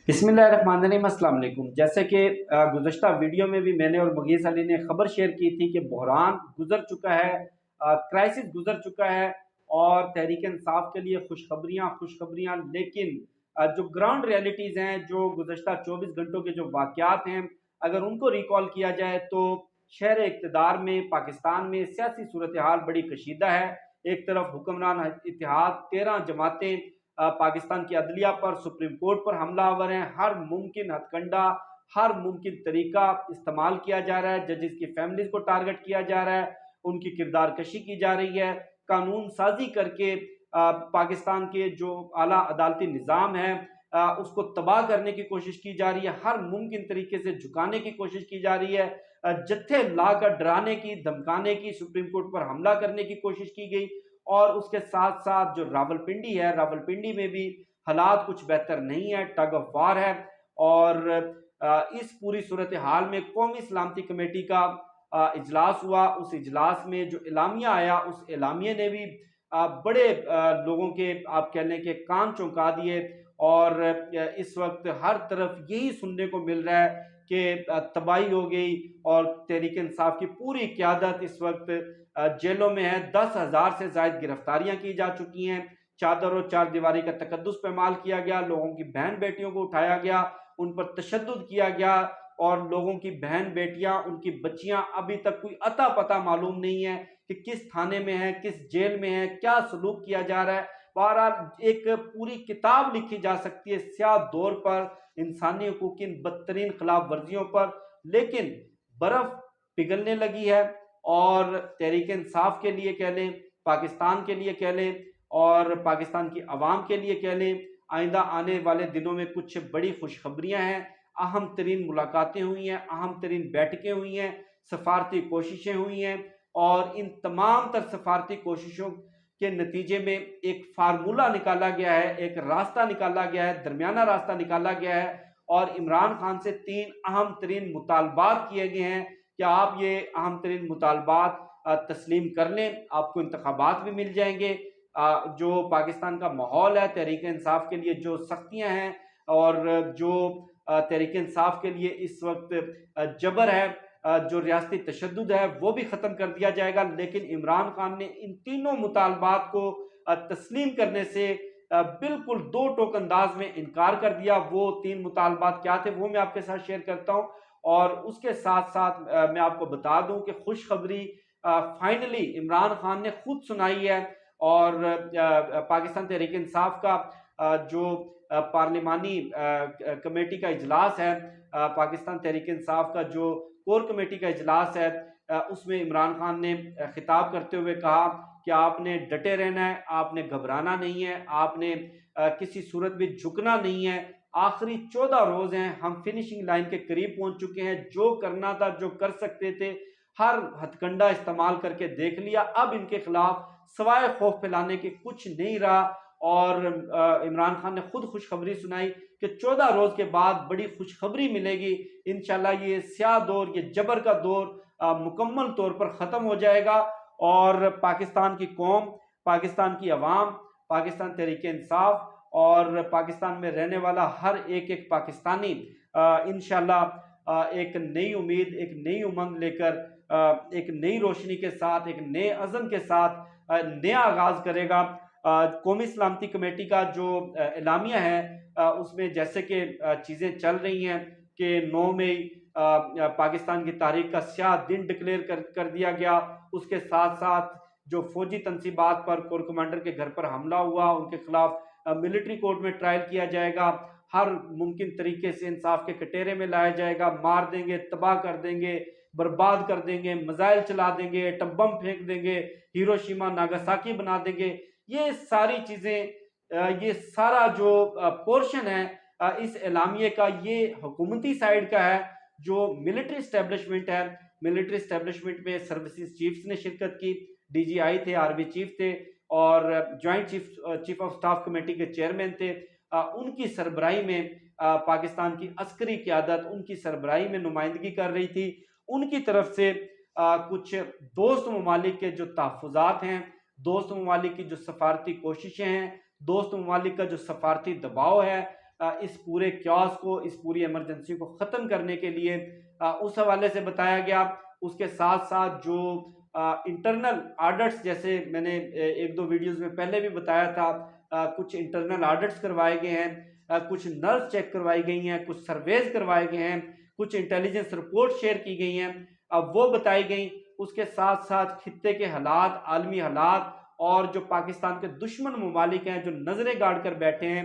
बिस्मिल्लाहिर्रहमानिर्रहीम, अस्सलाम वालेकुम। जैसे कि गुज़श्ता वीडियो में भी मैंने और मुगीस अली ने खबर शेयर की थी कि बहरान गुजर चुका है, क्राइसिस गुजर चुका है और तहरीक इंसाफ के लिए खुशखबरियाँ, लेकिन जो ग्राउंड रियलिटीज़ हैं, जो गुज़श्ता 24 घंटों के जो वाक़यात हैं, अगर उनको रिकॉल किया जाए तो शहर इक़्तिदार में पाकिस्तान में सियासी सूरत हाल बड़ी कशीदा है। एक तरफ हुक्मरान इत्तेहाद 13 जमातें पाकिस्तान की अदलिया पर, सुप्रीम कोर्ट पर हमलावर हैं। हर मुमकिन हथकंडा, हर मुमकिन तरीका इस्तेमाल किया जा रहा है। जजेस की फैमिलीज को टारगेट किया जा रहा है, उनकी किरदार कशी की जा रही है, कानून साजी करके पाकिस्तान के जो आला अदालती निज़ाम है उसको तबाह करने की कोशिश की जा रही है। हर मुमकिन तरीके से झुकाने की कोशिश की जा रही है। जत्थे लाकर डराने की, धमकाने की, सुप्रीम कोर्ट पर हमला करने की कोशिश की गई। और उसके साथ साथ जो रावलपिंडी है, रावलपिंडी में भी हालात कुछ बेहतर नहीं है, टग ऑफ वार है। और इस पूरी सूरत हाल में कौमी सलामती कमेटी का इजलास हुआ। उस इजलास में जो एलामिया आया, उस एलामिया ने भी बड़े लोगों के आप कह लें कि कान चौंका दिए। और इस वक्त हर तरफ यही सुनने को मिल रहा है कि तबाही हो गई और तहरीक इंसाफ की पूरी क्यादत इस वक्त जेलों में है। 10,000 से ज्यादा गिरफ्तारियां की जा चुकी हैं। चादर और चार दीवारी का तकद्दुस पैमाल किया गया, लोगों की बहन बेटियों को उठाया गया, उन पर तशद्दुद किया गया। और लोगों की बहन बेटियां, उनकी बच्चियां, अभी तक कोई अता पता मालूम नहीं है कि किस थाने में है, किस जेल में है, क्या सलूक किया जा रहा है। बहरहाल एक पूरी किताब लिखी जा सकती है स्याह दौर पर, इंसानी हकूक की बदतरीन खिलाफ वर्जियों पर। लेकिन बर्फ पिघलने लगी है और तहरीक इंसाफ के लिए कह लें, पाकिस्तान के लिए कह लें और पाकिस्तान की आवाम के लिए कह लें, आइंदा आने वाले दिनों में कुछ बड़ी खुशखबरियां हैं। अहम तरीन मुलाकातें हुई हैं, अहम तरीन बैठकें हुई हैं, सफारती कोशिशें हुई हैं। और इन तमाम तर सफारती कोशिशों के नतीजे में एक फार्मूला निकाला गया है, एक रास्ता निकाला गया है, दरमियाना रास्ता निकाला गया है। और इमरान खान से 3 अहम तरीन मुतालबात किए गए हैं कि आप ये अहम तरीन मुतालबात तस्लीम कर लें, आपको इंतखाबात भी मिल जाएंगे। जो पाकिस्तान का माहौल है तहरीक इंसाफ के लिए, जो सख्तियां हैं और जो तहरीक इंसाफ के लिए इस वक्त जबर है, जो रियासती तशद्दुद है, वो भी ख़त्म कर दिया जाएगा। लेकिन इमरान खान ने इन तीनों मुतालबात को तस्लीम करने से बिल्कुल दो टोक अंदाज में इनकार कर दिया। वो 3 मुतालबात क्या थे वो मैं आपके साथ शेयर करता हूँ। और उसके साथ साथ मैं आपको बता दूं कि खुशखबरी फाइनली इमरान खान ने खुद सुनाई है। और पाकिस्तान तहरीक इंसाफ का जो पार्लिमानी कमेटी का इजलास है, पाकिस्तान तहरीक इंसाफ का जो कोर कमेटी का इजलास है, उसमें इमरान खान ने खिताब करते हुए कहा कि आपने डटे रहना है, आपने घबराना नहीं है, आपने किसी सूरत में झुकना नहीं है। आखिरी 14 रोज हैं, हम फिनिशिंग लाइन के करीब पहुंच चुके हैं। जो करना था, जो कर सकते थे, हर हथकंडा इस्तेमाल करके देख लिया। अब इनके खिलाफ सवाए खौफ फैलाने के कुछ नहीं रहा। और इमरान खान ने खुद खुशखबरी सुनाई कि 14 रोज के बाद बड़ी खुशखबरी मिलेगी। इंशाल्लाह ये स्याह दौर, ये जबर का दौर मुकम्मल तौर पर खत्म हो जाएगा। और पाकिस्तान की कौम, पाकिस्तान की अवाम, पाकिस्तान तहरीक इंसाफ और पाकिस्तान में रहने वाला हर एक पाकिस्तानी इंशाल्लाह एक नई उम्मीद, एक नई उमंग लेकर, एक नई रोशनी के साथ, एक नए अज़म के साथ नया आगाज करेगा। कौमी सलामती कमेटी का जो एलामिया है, उसमें जैसे कि चीज़ें चल रही हैं कि 9 मई पाकिस्तान की तारीख का स्याह दिन डिक्लेयर कर दिया गया। उसके साथ साथ जो फौजी तनसीबात पर कोर कमांडर के घर पर हमला हुआ, उनके खिलाफ मिलिट्री कोर्ट में ट्रायल किया जाएगा। हर मुमकिन तरीके से इंसाफ के कटेरे में लाया जाएगा। मार देंगे, तबाह कर देंगे, बर्बाद कर देंगे, मिसाइल चला देंगे, एटम बम फेंक देंगे, हिरोशिमा नागासाकी बना देंगे। ये सारी चीजें, ये सारा जो पोर्शन है इस एलामिये का, ये हुकूमती साइड का है। जो मिलिट्री स्टैब्लिशमेंट है, मिलिट्री स्टैब्लिशमेंट में सर्विसेज चीफ्स ने शिरकत की, डीजीआई थे, आर्मी चीफ थे और joint chief of staff committee के चेयरमैन थे। उनकी सरबराही में पाकिस्तान की अस्करी क़यादत उनकी सरबराही में नुमाइंदगी कर रही थी। उनकी तरफ से कुछ दोस्त ममालिक के जो तहफ़्फ़ुज़ात हैं, दोस्त ममालिक की जो सफारती कोशिशें हैं, दोस्त ममालिक का जो सफारती दबाव है, इस पूरे क्यास को, इस पूरी इमरजेंसी को ख़त्म करने के लिए उस हवाले से बताया गया। उसके साथ साथ जो इंटरनल ऑडिट्स, जैसे मैंने एक दो वीडियोस में पहले भी बताया था, कुछ इंटरनल ऑडिट्स करवाए गए हैं, कुछ नर्स चेक करवाई गई हैं, कुछ सर्वेज करवाए गए हैं, कुछ इंटेलिजेंस रिपोर्ट शेयर की गई हैं, अब वो बताई गई। उसके साथ साथ खित्ते के हालात, आलमी हालात और जो पाकिस्तान के दुश्मन ममालिक हैं जो नजरें गाड़ कर बैठे हैं,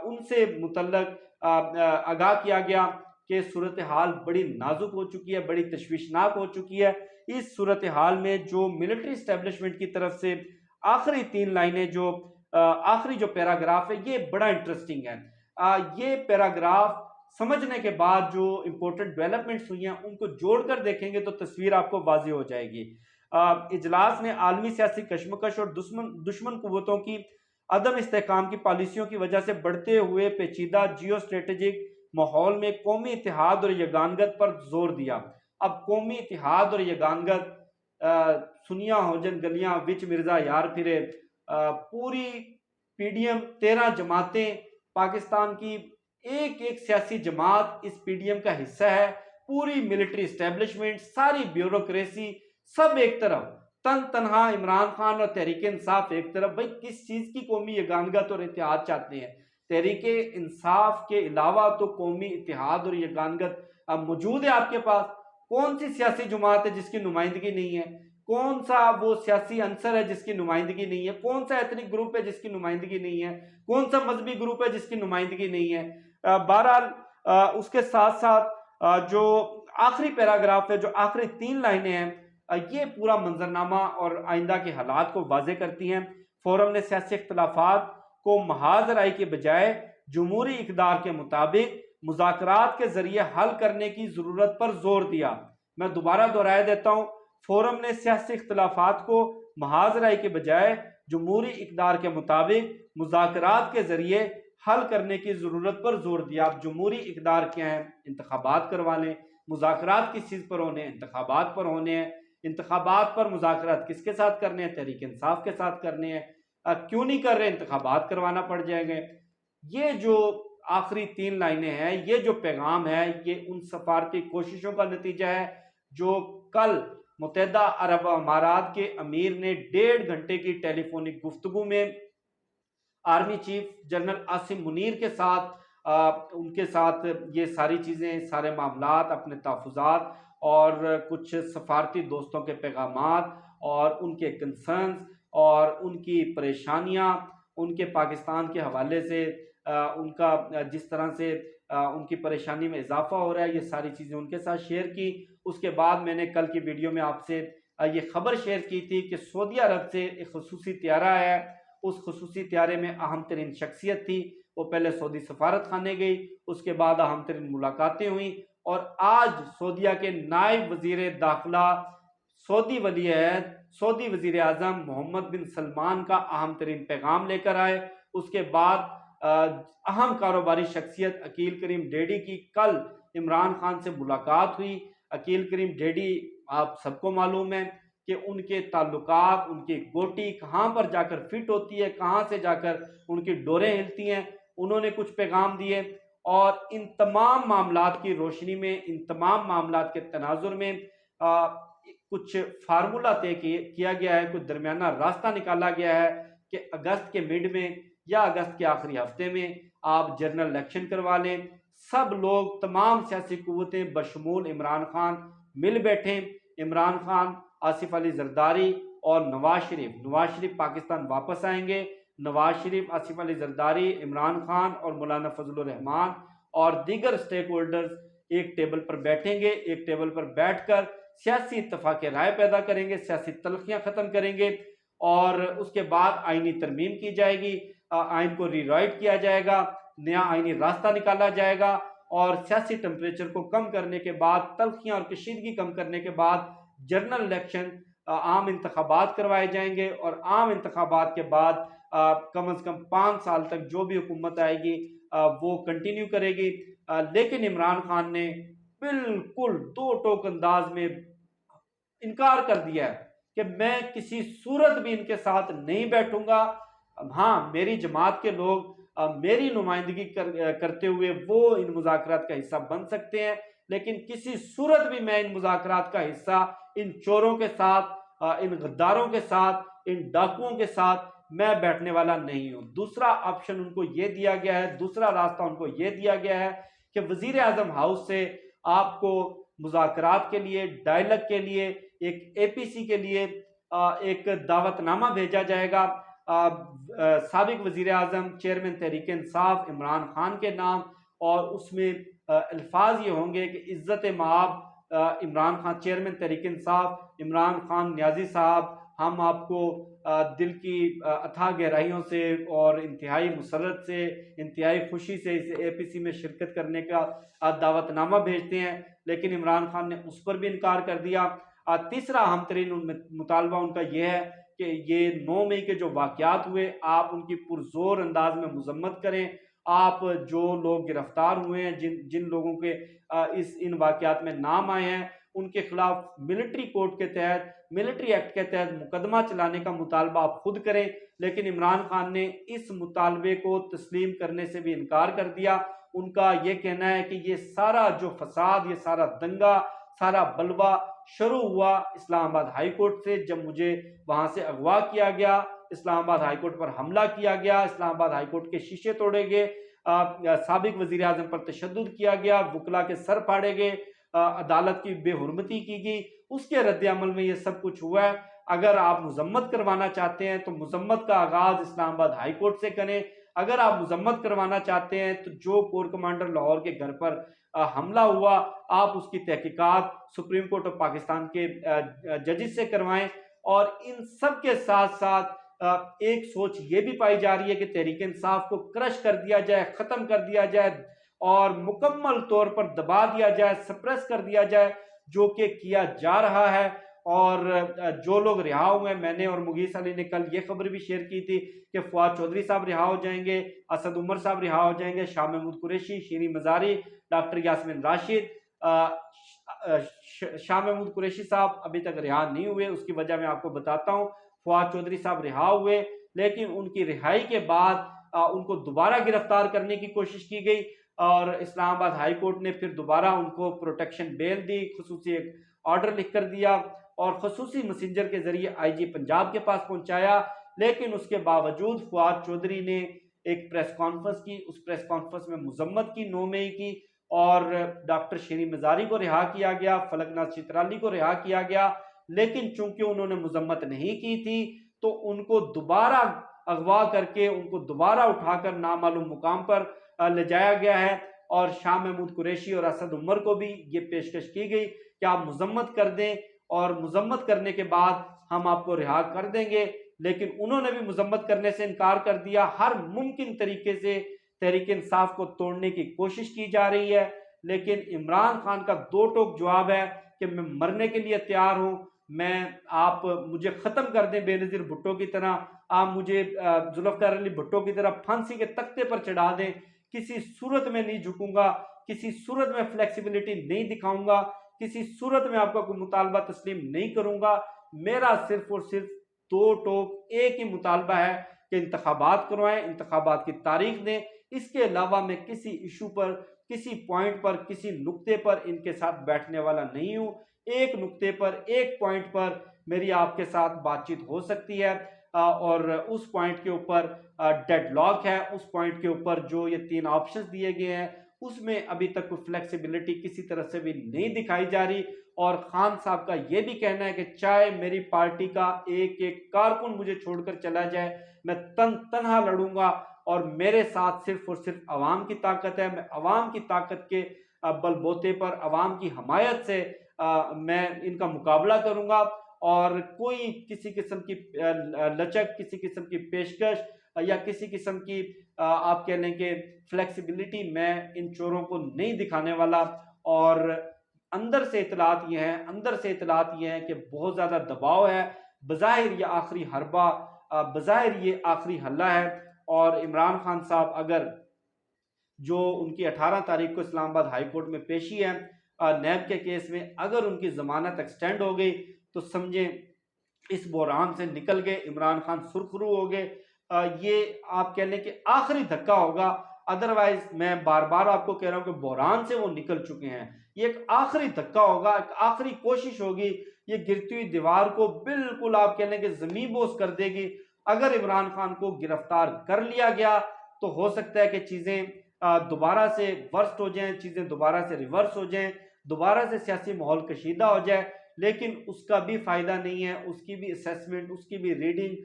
उनसे मुतल्लक आगाह किया गया कि सूरत हाल बड़ी नाजुक हो चुकी है, बड़ी तशवीशनाक हो चुकी है। इस सूरत हाल में जो मिलिट्री इस्टेब्लिशमेंट की तरफ से आखिरी 3 लाइनें, जो आखिरी जो पैराग्राफ है, ये बड़ा इंटरेस्टिंग है। ये पैराग्राफ समझने के बाद जो इंपॉर्टेंट डेवलपमेंट्स हुई हैं उनको जोड़कर देखेंगे तो तस्वीर आपको वाज़ेह हो जाएगी। इजलास ने आलमी सियासी कशमकश और दुश्मन कुव्वतों की अदम इस्तेहकाम की पॉलिसियों की वजह से बढ़ते हुए पेचीदा जियो स्ट्रेटेजिक माहौल में कौमी इतिहाद और यगानगत पर जोर दिया। अब कौमी इतिहाद और यगानगत, सुनिया होजन गलियां विच मिर्जा यार फिरे, पूरी पीडीएम 13 जमातें, पाकिस्तान की एक एक सियासी जमात इस पीडीएम का हिस्सा है, पूरी मिलिट्री इस्टेब्लिशमेंट, सारी ब्यूरोक्रेसी, सब एक तरफ, तन तनहा इमरान खान और तहरीक इंसाफ एक तरफ। भाई किस चीज की कौमी यगानगत और इतिहाद चाहते हैं? तहरीक इंसाफ के अलावा तो कौमी इतिहाद और यगानगत अब मौजूद है आपके पास। कौन सी सियासी जमात है जिसकी नुमाइंदगी नहीं है? कौन सा वो सियासी अंसर है जिसकी नुमाइंदगी नहीं है? कौन सा एथनिक ग्रुप है जिसकी नुमाइंदगी नहीं है? कौन सा मजहबी ग्रुप है जिसकी नुमाइंदगी नहीं है? बहरहाल उसके साथ साथ जो आखिरी पैराग्राफ है, जो आखिरी 3 लाइनें हैं, ये पूरा मंजरनामा और आइंदा के हालात को वाजे करती हैं। फोरम ने सियासी इख्तलाफात को महाज राय के बजाय जमहूरी इकदार के मुताबिक मुज़ाकरात के जरिए हल करने की जरूरत पर जोर दिया। मैं दोबारा दोहराया देता हूँ, फोरम ने सियासी इख्तलाफात को महाज राय के बजाय जमहूरी इकदार के मुताबिक मुज़ाकरात के जरिए हल करने की जरूरत पर जोर दिया। अब जमहूरी इकदार क्या है? इंतखाबात करवा लें। मुज़ाकरात किस चीज़ पर होने हैं? इंतखाबात पर होने हैं। इंतखाबात पर मुज़ाकरात किसके साथ करने हैं? तहरीक इंसाफ के साथ करने हैं। क्यों नहीं कर रहे? इंतखाबात करवाना पड़ जाएंगे। ये जो आखिरी 3 लाइनें हैं, ये जो पैगाम है, ये उन सफारती कोशिशों का नतीजा है जो कल मुत्तहदा अरब अमारात के अमीर ने 1.5 घंटे की टेलीफोनिक गुफ्तगू में army chief general Asim Munir के साथ उनके साथ ये सारी चीज़ें, सारे मामलात, अपने तहफ़्फ़ुज़ात और कुछ सफारती दोस्तों के पैगामात और उनके कंसर्न्स और उनकी परेशानियाँ, उनके पाकिस्तान के हवाले से उनका जिस तरह से उनकी परेशानी में इजाफा हो रहा है, ये सारी चीज़ें उनके साथ शेयर की। उसके बाद मैंने कल की वीडियो में आपसे ये खबर शेयर की थी कि सऊदी अरब से एक खसूसी त्यारा है। उस खसूसी त्यारे में अहम तरीन शख्सियत थी, वो पहले सऊदी सफारत खाने गई, उसके बाद अहम तरीन मुलाकातें हुई और आज सऊदीया के नायब वजीर दाखिला, सऊदी वली अहद, सऊदी वजीर आजम मोहम्मद बिन सलमान का अहम तरीन पैगाम लेकर आए। उसके बाद अहम कारोबारी शख्सियत अकील करीम डेडी की कल इमरान खान से मुलाकात हुई। अकील करीम डेडी, आप सबको मालूम है कि उनके ताल्लुकात, उनकी गोटी कहाँ पर जाकर फिट होती है, कहाँ से जाकर उनकी डोरें हिलती हैं, उन्होंने कुछ पैगाम दिए। और इन तमाम मामलात की रोशनी में, इन तमाम मामलात के तनाजुर में कुछ फार्मूला तय किया गया है, कुछ दरमियाना रास्ता निकाला गया है कि अगस्त के मिड में या अगस्त के आखिरी हफ्ते में आप जनरल इलेक्शन करवा लें। सब लोग, तमाम सियासी कुव्वतें बशमूल इमरान खान मिल बैठे। इमरान खान, आसिफ अली जरदारी और नवाज शरीफ पाकिस्तान वापस आएंगे। नवाज शरीफ, आसिफ अली जरदारी, इमरान खान और मौलाना फजलुर रहमान और दीगर स्टेक होल्डर्स एक टेबल पर बैठेंगे। एक टेबल पर बैठकर सियासी इत्तफाक राय पैदा करेंगे, सियासी तलखियां खत्म करेंगे और उसके बाद आईनी तरमीम की जाएगी, आइन को रीराइट किया जाएगा, नया आईनी रास्ता निकाला जाएगा और सियासी टेम्परेचर को कम करने के बाद, तलखियां और कशीदगी कम करने के बाद जनरल इलेक्शन, आम इंतखाबात करवाए जाएंगे और आम इंतखाबात के बाद कम अज़ कम 5 साल तक जो भी हुकूमत आएगी वो कंटिन्यू करेगी। लेकिन इमरान खान ने बिल्कुल दो टोक अंदाज में इनकार कर दिया है कि मैं किसी सूरत भी इनके साथ नहीं बैठूंगा। हाँ, मेरी जमात के लोग मेरी नुमाइंदगी करते हुए वो इन मुज़ाकरात का हिस्सा बन सकते हैं, लेकिन किसी सूरत भी मैं इन मुज़ाकरात का हिस्सा इन चोरों के साथ, इन गद्दारों के साथ, इन डाकुओं के साथ मैं बैठने वाला नहीं हूं। दूसरा ऑप्शन उनको ये दिया गया है, दूसरा रास्ता उनको ये दिया गया है कि वजीर आजम हाउस से आपको मुज़ाकरात के लिए, डायलॉग के लिए, एक एपीसी के लिए एक दावतनामा भेजा जाएगा साबिक वजीर आजम चेयरमैन तहरीक इंसाफ इमरान खान के नाम, और उसमें अल्फाज ये होंगे कि इज्जत माब इमरान खान, चेयरमैन तहरीक इंसाफ इमरान खान नियाजी साहब, हम आपको दिल की अथाह गहराइयों से और इंतहाई मुसर्रत से, इंतहाई खुशी से इस एपीसी में शिरकत करने का दावतनामा भेजते हैं। लेकिन इमरान खान ने उस पर भी इनकार कर दिया। तीसरा अहम तरीन मुतालबा उनका यह है कि ये 9 मई के जो वाक़यात हुए, आप उनकी पुरजोर अंदाज में मजम्मत करें। आप जो लोग गिरफ्तार हुए हैं, जिन जिन लोगों के इन वाक़यात में नाम आए हैं, उनके खिलाफ मिलिट्री कोर्ट के तहत, मिलिट्री एक्ट के तहत मुकदमा चलाने का मुतालबा आप खुद करें। लेकिन इमरान खान ने इस मुतालबे को तस्लीम करने से भी इनकार कर दिया। उनका ये कहना है कि ये सारा जो फसाद, ये सारा दंगा, सारा बलवा शुरू हुआ इस्लामाबाद हाई कोर्ट से, जब मुझे वहां से अगवा किया गया, इस्लामाबाद हाई कोर्ट पर हमला किया गया, इस्लामाबाद हाई कोर्ट के शीशे तोड़े गए, साबिक वजीर आजम पर तशद्दुद किया गया, वकला के सर फाड़े गए, अदालत की बेहुरमती की गई। उसके रद्द-ए-अमल में ये सब कुछ हुआ है। अगर आप मजम्मत करवाना चाहते हैं तो मजम्मत का आगाज इस्लामाबाद हाई कोर्ट से करें। अगर आप मजम्मत करवाना चाहते हैं तो जो कोर कमांडर लाहौर के घर पर हमला हुआ, आप उसकी तहकीकात सुप्रीम कोर्ट ऑफ पाकिस्तान के जजेस से करवाएं। और इन सब के साथ साथ एक सोच ये भी पाई जा रही है कि तहरीक इंसाफ को क्रश कर दिया जाए, खत्म कर दिया जाए और मुकम्मल तौर पर दबा दिया जाए, सप्रेस कर दिया जाए, जो कि किया जा रहा है। और जो लोग रिहा हुए हैं, मैंने और मुगीस अली ने कल ये खबर भी शेयर की थी कि फवाद चौधरी साहब रिहा हो जाएंगे, असद उमर साहब रिहा हो जाएंगे, शाह महमूद कुरैशी, शीरी मजारी, डॉक्टर यास्मीन राशिद, शाह महमूद कुरैशी साहब अभी तक रिहा नहीं हुए। उसकी वजह मैं आपको बताता हूँ। फवाद चौधरी साहब रिहा हुए, लेकिन उनकी रिहाई के बाद उनको दोबारा गिरफ्तार करने की कोशिश की गई और इस्लामाबाद हाई कोर्ट ने फिर दोबारा उनको प्रोटेक्शन बेल दी, खुसूसी एक ऑर्डर लिख कर दिया और खसूसी मैसेंजर के जरिए आईजी पंजाब के पास पहुंचाया। लेकिन उसके बावजूद फवाद चौधरी ने एक प्रेस कॉन्फ्रेंस की, उस प्रेस कॉन्फ्रेंस में मजम्मत की 9 मई की, और डॉक्टर शीरी मजारी को रिहा किया गया, फलकनाथ चित्राली को रिहा किया गया। लेकिन चूंकि उन्होंने मजम्मत नहीं की थी तो उनको दोबारा अगवा करके, उनको दोबारा उठाकर नामालूम मुकाम पर ले जाया गया है। और शाह महमूद कुरैशी और असद उमर को भी ये पेशकश की गई कि आप मजम्मत कर दें और मजम्मत करने के बाद हम आपको रिहा कर देंगे। लेकिन उन्होंने भी मजम्मत करने से इनकार कर दिया। हर मुमकिन तरीके से तहरीक इंसाफ को तोड़ने की कोशिश की जा रही है। लेकिन इमरान खान का दो टोक जवाब है कि मैं मरने के लिए तैयार हूं, आप मुझे खत्म कर दें बेनजीर भुट्टो की तरह, आप मुझे जुल्फकार अली भुट्टो की तरह फांसी के तख्ते पर चढ़ा दें, किसी सूरत में नहीं झुकूंगा, किसी सूरत में फ्लेक्सिबिलिटी नहीं दिखाऊंगा, किसी सूरत में आपका कोई मुतालबा तस्लीम नहीं करूंगा। मेरा सिर्फ और सिर्फ दो टोक, एक ही मुतालबा है कि इंतखाबात करवाएं, इंतखाबात की तारीख दें। इसके अलावा मैं किसी इशू पर, किसी पॉइंट पर, किसी नुक्ते पर इनके साथ बैठने वाला नहीं हूं। एक नुक्ते पर, एक पॉइंट पर मेरी आपके साथ बातचीत हो सकती है और उस पॉइंट के ऊपर डेडलॉक है। उस पॉइंट के ऊपर जो ये 3 ऑप्शंस दिए गए हैं उसमें अभी तक कोई फ्लेक्सिबिलिटी किसी तरह से भी नहीं दिखाई जा रही। और खान साहब का यह भी कहना है कि चाहे मेरी पार्टी का एक एक कारकुन मुझे छोड़कर चला जाए, मैं तनहा लड़ूंगा और मेरे साथ सिर्फ और सिर्फ अवाम की ताकत है। मैं अवाम की ताकत के बलबूते पर, अवाम की हमायत से मैं इनका मुकाबला करूंगा और कोई किसी किस्म की लचक, किसी किस्म की पेशकश या किसी किस्म की आप कह लें कि फ्लेक्सिबिलिटी मैं इन चोरों को नहीं दिखाने वाला। और अंदर से इतलात ये हैं, अंदर से इतलात ये हैं कि बहुत ज़्यादा दबाव है। बज़ाहिर ये आखिरी हरबा, बज़ाहिर ये आखिरी हल्ला है। और इमरान खान साहब अगर जो उनकी 18 तारीख को इस्लामाबाद हाई कोर्ट में पेशी है नैब के केस में, अगर उनकी जमानत एक्सटेंड हो गई तो समझे इस बहरान से निकल गए, इमरान खान सुरखरू हो गए। ये आप कह लें कि आखिरी धक्का होगा। अदरवाइज मैं बार बार आपको कह रहा हूं कि बहरान से वो निकल चुके हैं। ये एक आखिरी धक्का होगा, एक आखिरी कोशिश होगी, ये गिरती हुई दीवार को बिल्कुल आप कह लें कि जमीन बोस कर देगी। अगर इमरान खान को गिरफ्तार कर लिया गया तो हो सकता है कि चीजें दोबारा से वर्स्ट हो जाएं, चीजें दोबारा से रिवर्स हो जाएं, दोबारा से सियासी माहौल कशीदा हो जाए। लेकिन उसका भी फायदा नहीं है, उसकी भी असेसमेंट, उसकी भी रीडिंग,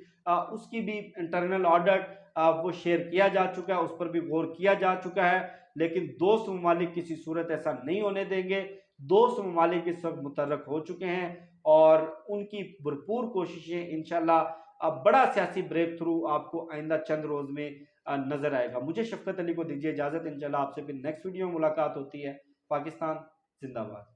उसकी भी इंटरनल ऑडिट वो शेयर किया जा चुका है, उस पर भी गौर किया जा चुका है। लेकिन दोस्त ममालिक किसी सूरत ऐसा नहीं होने देंगे। दोस्त ममालिक इस वक्त मुतर्रक हो चुके हैं और उनकी भरपूर कोशिशें इंशाल्लाह बड़ा सियासी ब्रेक थ्रू आपको आइंदा चंद रोज में नजर आएगा। मुझे शफकत अली को दीजिए इजाजत, इंशाल्लाह आपसे फिर नेक्स्ट वीडियो में मुलाकात होती है। पाकिस्तान जिंदाबाद।